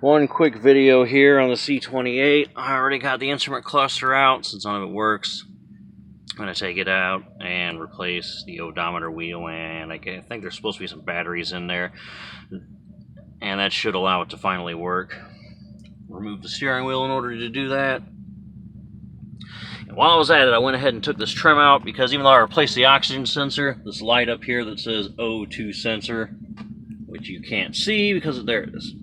One quick video here on the C28. I already got the instrument cluster out since none of it works. I'm going to take it out and replace the odometer wheel, and I think there's supposed to be some batteries in there, and that should allow it to finally work. Remove the steering wheel in order to do that. And while I was at it, I went ahead and took this trim out because even though I replaced the oxygen sensor, this light up here that says O2 sensor, which you can't see because there it is,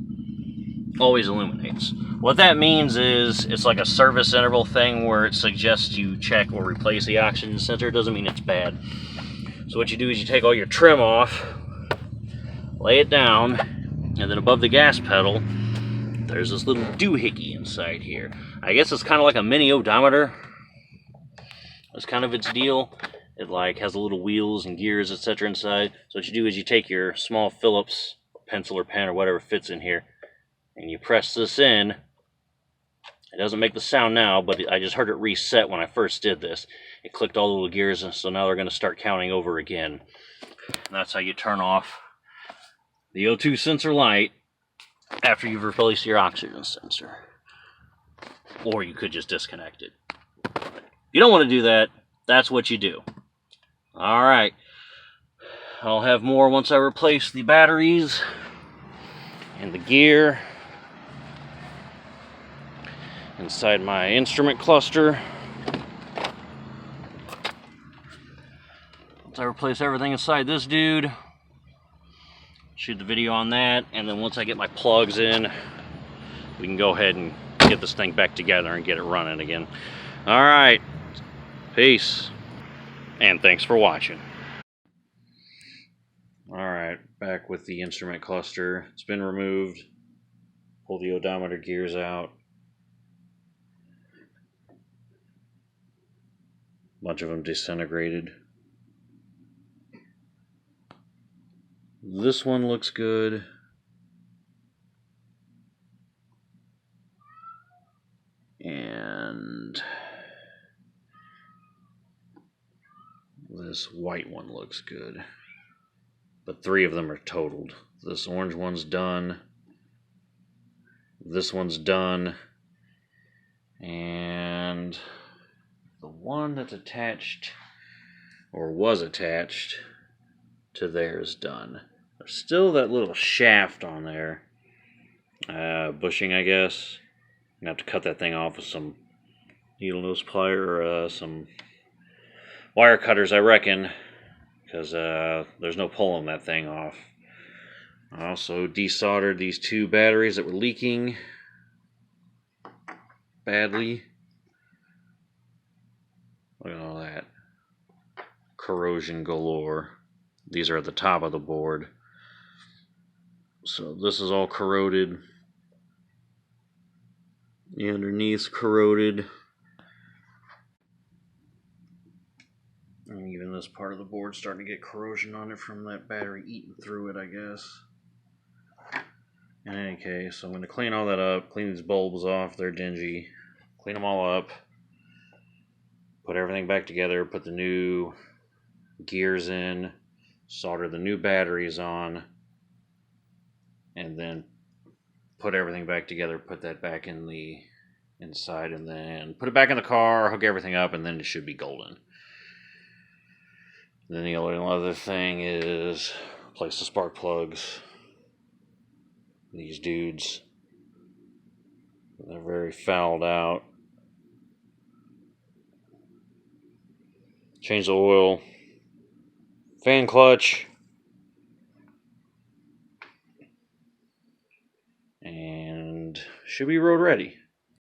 always illuminates. What that means is it's like a service interval thing where it suggests you check or replace the oxygen sensor. It doesn't mean it's bad. So what you do is you take all your trim off, lay it down, and then above the gas pedal there's this little doohickey inside here. I guess it's kind of like a mini odometer. That's kind of its deal. It like has little wheels and gears, etc. inside. So what you do is you take your small Phillips pencil or pen or whatever fits in here, and you press this in. It doesn't make the sound now, but I just heard it reset when I first did this. It clicked all the little gears, and so now they're going to start counting over again. And that's how you turn off the O2 sensor light after you've replaced your oxygen sensor. Or you could just disconnect it. If you don't want to do that, that's what you do. Alright. I'll have more once I replace the batteries and the gear inside my instrument cluster. Once I replace everything inside this dude, shoot the video on that, and then once I get my plugs in, we can go ahead and get this thing back together and get it running again. Alright, peace, and thanks for watching. Alright, back with the instrument cluster. It's been removed. Pull the odometer gears out. A bunch of them disintegrated. This one looks good. And this white one looks good. But 3 of them are totaled. This orange one's done. This one's done. And the one that's attached, or was attached, to there is done. There's still that little shaft on there. Bushing, I guess. I'm going to have to cut that thing off with some needle nose plier, or some wire cutters, I reckon. Because there's no pulling that thing off. I also desoldered these 2 batteries that were leaking badly. Look at all that. Corrosion galore. These are at the top of the board. So this is all corroded. The underneath's corroded. And even this part of the board's starting to get corrosion on it from that battery eating through it, I guess. In any case, I'm going to clean all that up, clean these bulbs off, they're dingy. Clean them all up. Put everything back together, put the new gears in, solder the new batteries on, and then put everything back together, put that back in the inside, and then put it back in the car, hook everything up, and then it should be golden. Then the only other thing is replace the spark plugs. These dudes, they're very fouled out. Change the oil, fan clutch, and should be road ready.